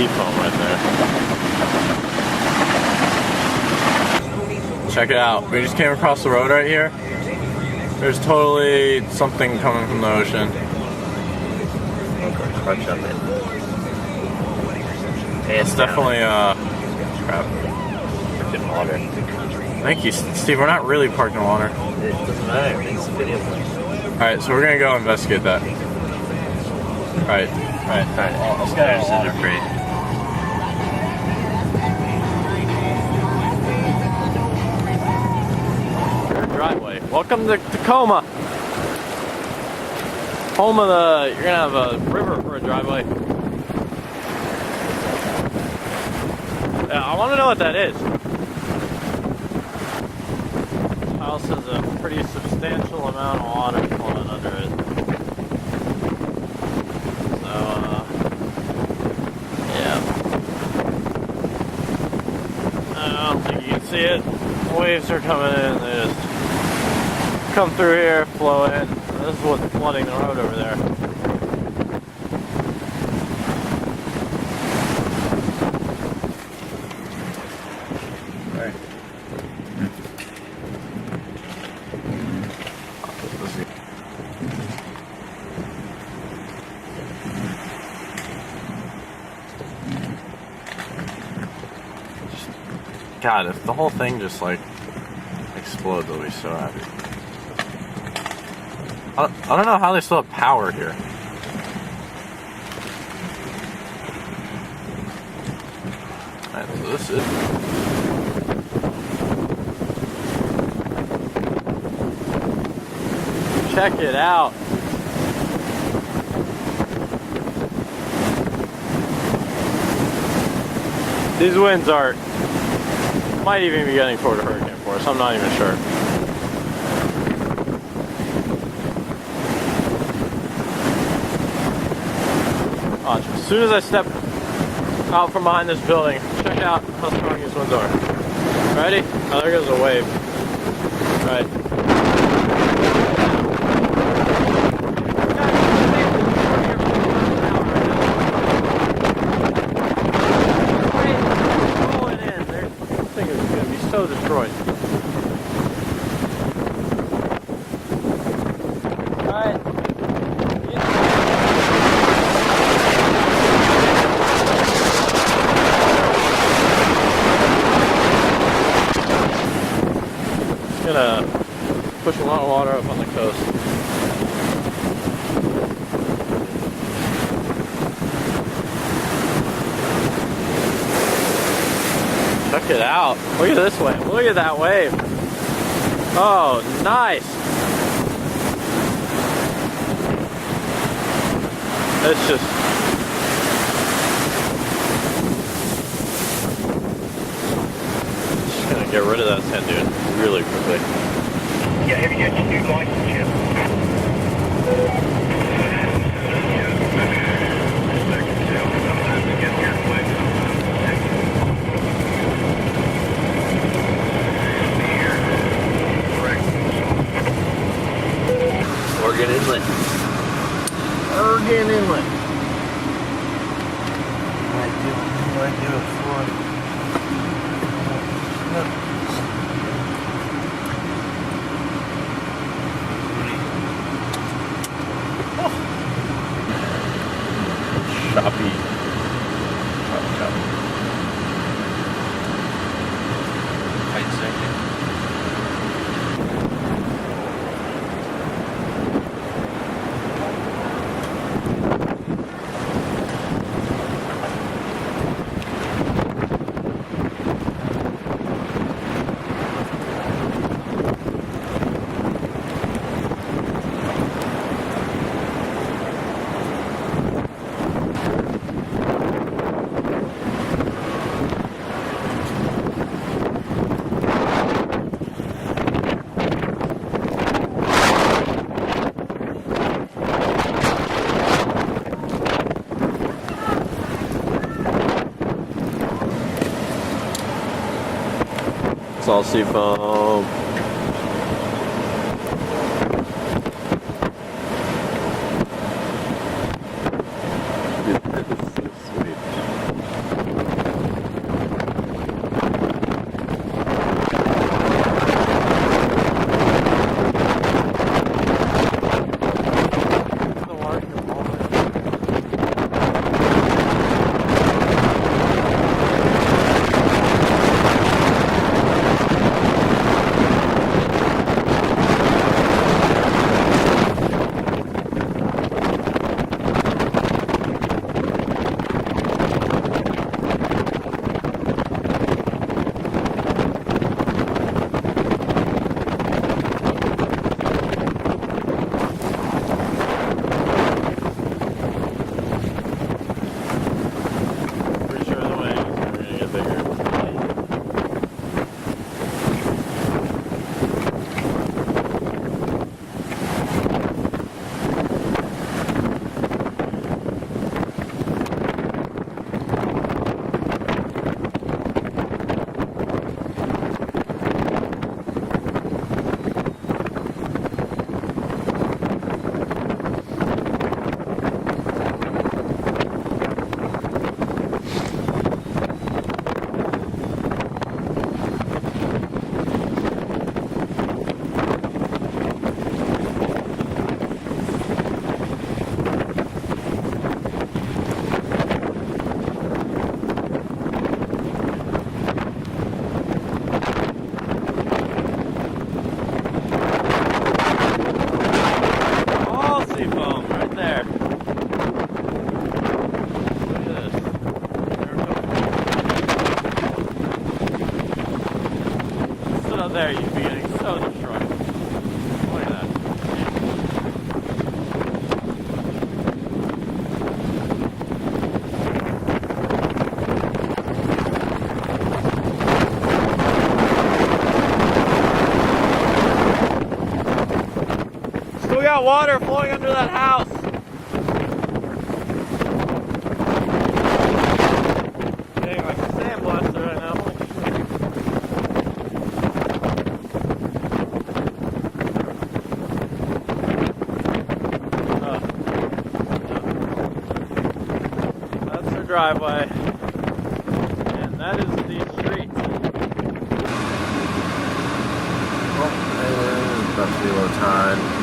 seafoam right there. Check it out. We just came across the road right here. There's totally something coming from the ocean. It's definitely crap. In water. Thank you, Steve. We're not really parked in water. It doesn't matter. It's a video. Alright, so we're gonna go investigate that. Alright. Let's go to Center Free. Your driveway. Welcome to Tacoma. Home of the. You're gonna have a river for a driveway. Yeah, I want to know what that is. This house has a pretty substantial amount of water flowing under it. So, yeah. I don't think you can see it. Waves are coming in. They just come through here, flow in. This is what's flooding the road over there. God, if the whole thing just like explodes, I'll be so happy. I don't know how they still have power here. Alright, so this is... Check it out. These winds are... might even be getting toward a hurricane force. I'm not even sure. Watch. As soon as I step out from behind this building, check out how strong these winds are. Ready? Oh, there goes a wave. All right. So destroyed. Alright. It's gonna push a lot of water up on the coast. Check it out. Look at this wave. Look at that wave. Oh, nice. It's just... gonna get rid of that sand dune really quickly. Yeah, have you got your new license yet? Oregon Inlet. Oregon Inlet. Might do it for... Choppy. Chop. Wait a second. It's all seafoam. Dude, that is so sweet. water flowing under that house. Getting like a sandblaster right now. That's the driveway. And that is the street. Well, it's about to be low tide.